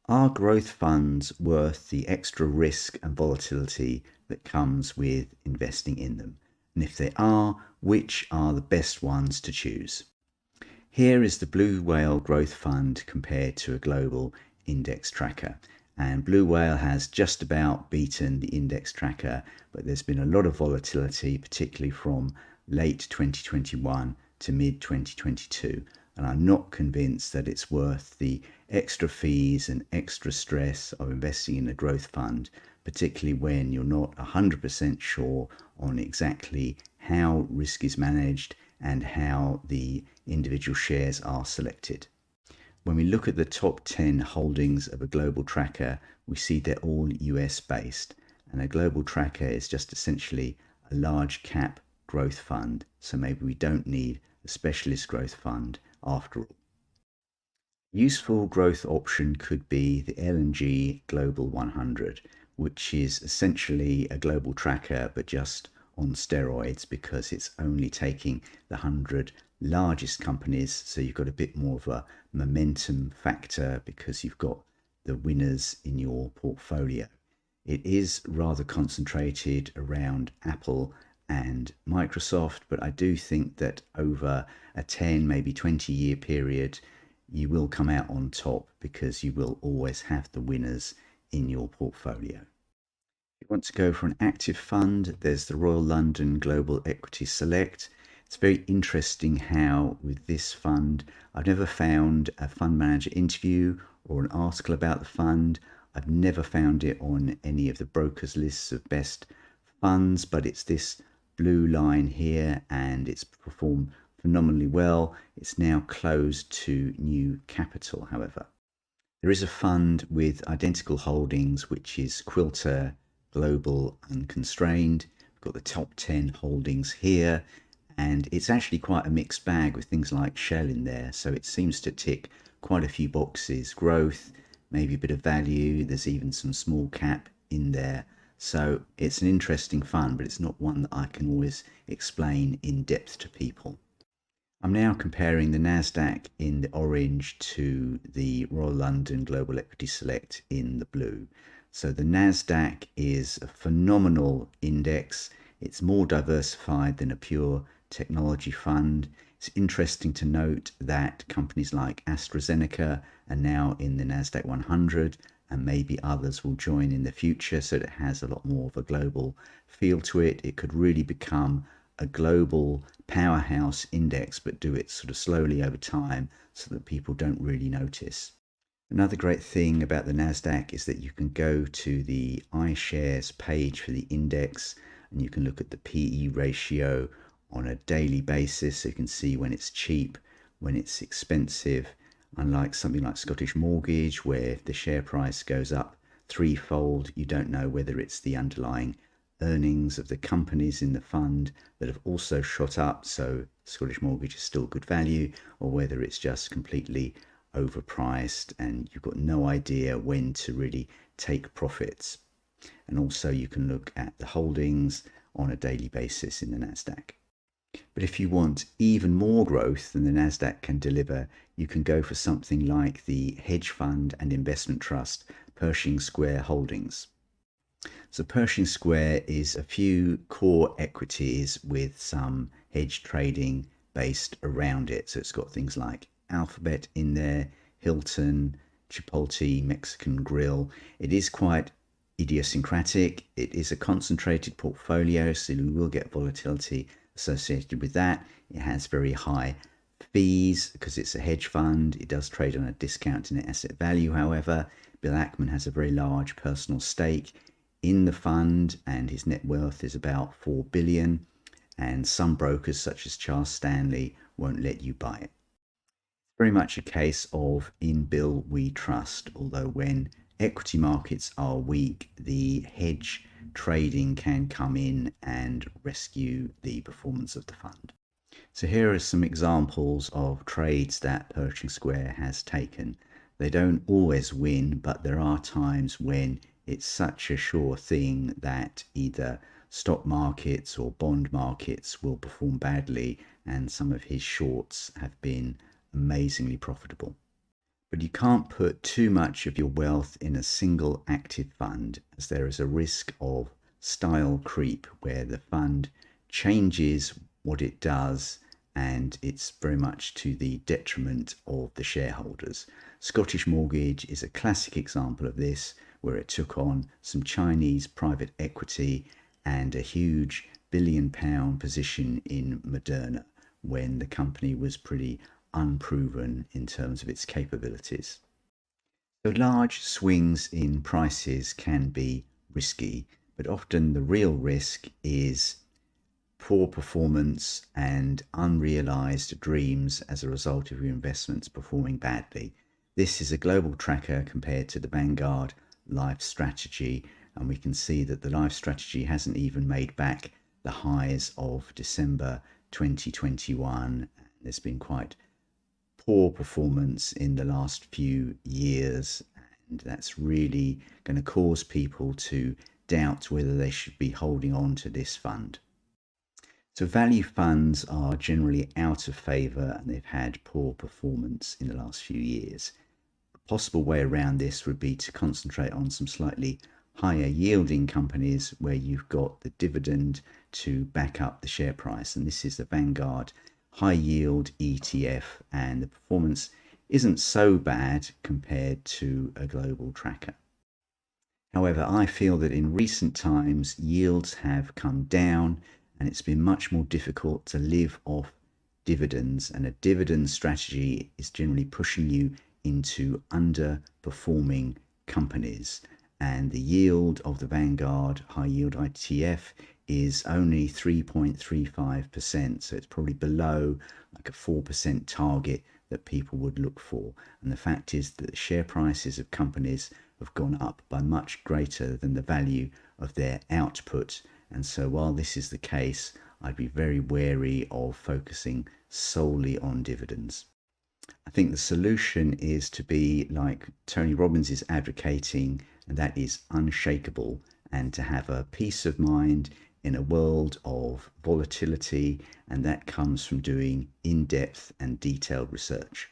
Are growth funds worth the extra risk and volatility that comes with investing in them? And if they are, which are the best ones to choose? Here is the Blue Whale Growth Fund compared to a global index tracker. And Blue Whale has just about beaten the index tracker, but there's been a lot of volatility, particularly from late 2021 to mid 2022. And I'm not convinced that it's worth the extra fees and extra stress of investing in a growth fund, particularly when you're not 100% sure on exactly how risk is managed and how the individual shares are selected. When we look at the top 10 holdings of a global tracker, we see they're all US based, and a global tracker is just essentially a large cap growth fund, so maybe we don't need a specialist growth fund after all. Useful growth option could be the L&G Global 100, which is essentially a global tracker but just on steroids because it's only taking the 100 largest companies, so you've got a bit more of a momentum factor because you've got the winners in your portfolio. It is rather concentrated around Apple and Microsoft, but I do think that over a 10, maybe 20-year period, you will come out on top because you will always have the winners in your portfolio. If you want to go for an active fund, there's the Royal London Global Equity Select. It's very interesting how with this fund, I've never found a fund manager interview or an article about the fund. I've never found it on any of the brokers' lists of best funds, but it's this blue line here and it's performed phenomenally well. It's now closed to new capital, however. There is a fund with identical holdings, which is Quilter Global Unconstrained. We've got the top 10 holdings here, and it's actually quite a mixed bag with things like Shell in there. So it seems to tick quite a few boxes: growth, maybe a bit of value. There's even some small cap in there. So it's an interesting fund, but it's not one that I can always explain in depth to people. I'm now comparing the Nasdaq in the orange to the Royal London Global Equity Select in the blue. So the Nasdaq is a phenomenal index. It's more diversified than a pure technology fund. It's interesting to note that companies like AstraZeneca are now in the Nasdaq 100, and maybe others will join in the future, so it has a lot more of a global feel to it. It could really become a global powerhouse index, but do it sort of slowly over time so that people don't really notice. Another great thing about the Nasdaq is that you can go to the iShares page for the index and you can look at the PE ratio on a daily basis, so you can see when it's cheap, when it's expensive. Unlike something like Scottish Mortgage, where if the share price goes up threefold, you don't know whether it's the underlying earnings of the companies in the fund that have also shot up, so Scottish Mortgage is still good value, or whether it's just completely overpriced and you've got no idea when to really take profits. And also you can look at the holdings on a daily basis in the Nasdaq. But if you want even more growth than the Nasdaq can deliver, you can go for something like the hedge fund and investment trust Pershing Square Holdings. So Pershing Square is a few core equities with some hedge trading based around it. So it's got things like Alphabet in there, Hilton, Chipotle, Mexican Grill. It is quite idiosyncratic. It is a concentrated portfolio, so you will get volatility associated with that. It has very high fees because it's a hedge fund. It does trade on a discount to net asset value, however. Bill Ackman has a very large personal stake in the fund and his net worth is about 4 billion, and some brokers such as Charles Stanley won't let you buy it. It's very much a case of in Bill we trust, although when equity markets are weak, the hedge trading can come in and rescue the performance of the fund. So here are some examples of trades that Pershing Square has taken. They don't always win, but there are times when it's such a sure thing that either stock markets or bond markets will perform badly, and some of his shorts have been amazingly profitable. But you can't put too much of your wealth in a single active fund, as there is a risk of style creep where the fund changes what it does and it's very much to the detriment of the shareholders. Scottish Mortgage is a classic example of this, where it took on some Chinese private equity and a huge £1 billion position in Moderna when the company was pretty unproven in terms of its capabilities. So large swings in prices can be risky, but often the real risk is poor performance and unrealized dreams as a result of your investments performing badly. This is a global tracker compared to the Vanguard Lifestrategy, and we can see that the Lifestrategy hasn't even made back the highs of December 2021. There's been quite poor performance in the last few years, and that's really going to cause people to doubt whether they should be holding on to this fund. So value funds are generally out of favor and they've had poor performance in the last few years. A possible way around this would be to concentrate on some slightly higher yielding companies where you've got the dividend to back up the share price. And this is the Vanguard High Yield ETF, and the performance isn't so bad compared to a global tracker. However, I feel that in recent times, yields have come down and it's been much more difficult to live off dividends. And a dividend strategy is generally pushing you into underperforming companies. And the yield of the Vanguard High Yield ETF is only 3.35%. So it's probably below like a 4% target that people would look for. And the fact is that the share prices of companies have gone up by much greater than the value of their output. And so while this is the case, I'd be very wary of focusing solely on dividends. I think the solution is to be like Tony Robbins is advocating, and that is unshakeable, and to have a peace of mind in a world of volatility, and that comes from doing in-depth and detailed research.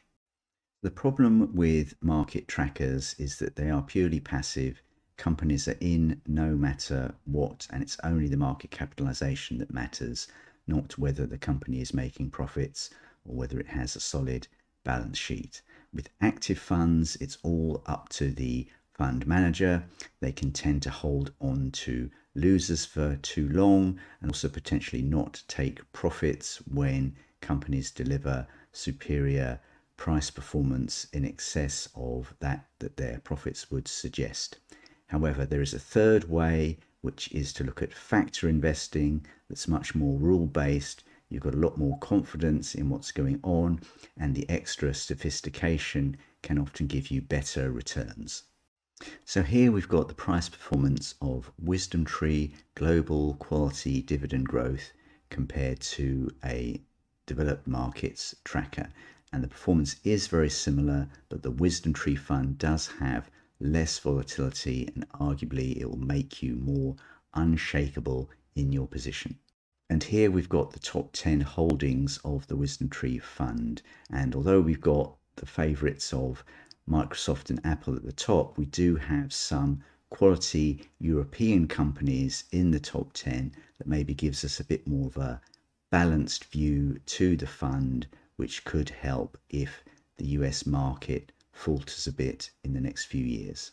The problem with market trackers is that they are purely passive. Companies are in no matter what, and it's only the market capitalization that matters, not whether the company is making profits or whether it has a solid balance sheet. With active funds, it's all up to the fund manager. They can tend to hold on to losers for too long and also potentially not take profits when companies deliver superior price performance in excess of that their profits would suggest. However, there is a third way, which is to look at factor investing that's much more rule-based. You've got a lot more confidence in what's going on, and the extra sophistication can often give you better returns. So here we've got the price performance of WisdomTree Global Quality Dividend Growth compared to a developed markets tracker. And the performance is very similar, but the WisdomTree fund does have less volatility, and arguably it will make you more unshakable in your position. And here we've got the top 10 holdings of the WisdomTree fund. And although we've got the favorites of Microsoft and Apple at the top, we do have some quality European companies in the top 10 that maybe gives us a bit more of a balanced view to the fund, which could help if the US market falters a bit in the next few years.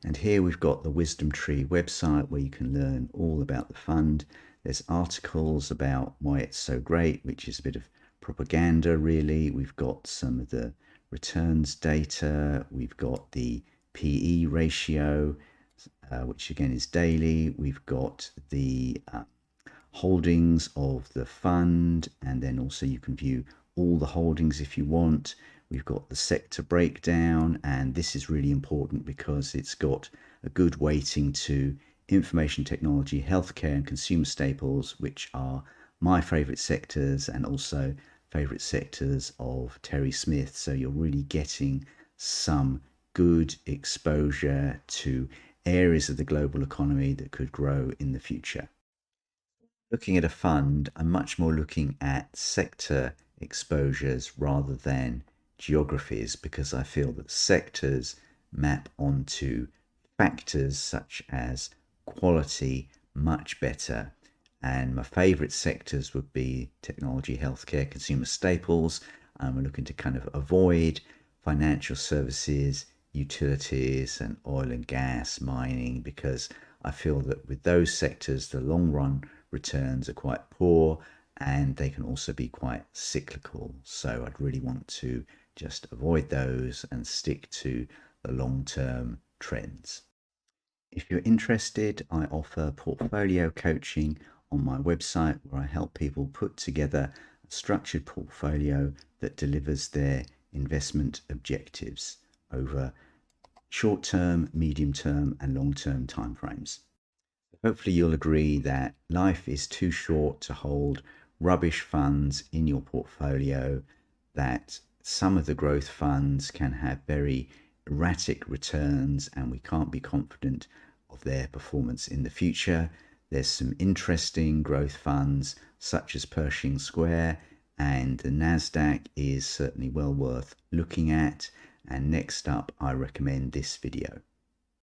And here we've got the WisdomTree website where you can learn all about the fund. There's articles about why it's so great, which is a bit of propaganda really. We've got some of the returns data. We've got the PE ratio, which again is daily. We've got the holdings of the fund, and then also you can view all the holdings if you want. We've got the sector breakdown, and this is really important because it's got a good weighting to information technology, healthcare, and consumer staples, which are my favorite sectors and also favorite sectors of Terry Smith. So you're really getting some good exposure to areas of the global economy that could grow in the future. Looking at a fund, I'm much more looking at sector exposures rather than geographies, because I feel that sectors map onto factors such as quality much better. And my favorite sectors would be technology, healthcare, consumer staples. We're looking to kind of avoid financial services, utilities, and oil and gas, mining, because I feel that with those sectors, the long run returns are quite poor and they can also be quite cyclical. So I'd really want to just avoid those and stick to the long term trends. If you're interested, I offer portfolio coaching on my website where I help people put together a structured portfolio that delivers their investment objectives over short term, medium term, and long term timeframes. Hopefully, you'll agree that life is too short to hold rubbish funds in your portfolio, that some of the growth funds can have very erratic returns and we can't be confident of their performance in the future. There's some interesting growth funds such as Pershing Square, and the Nasdaq is certainly well worth looking at. And next up, I recommend this video.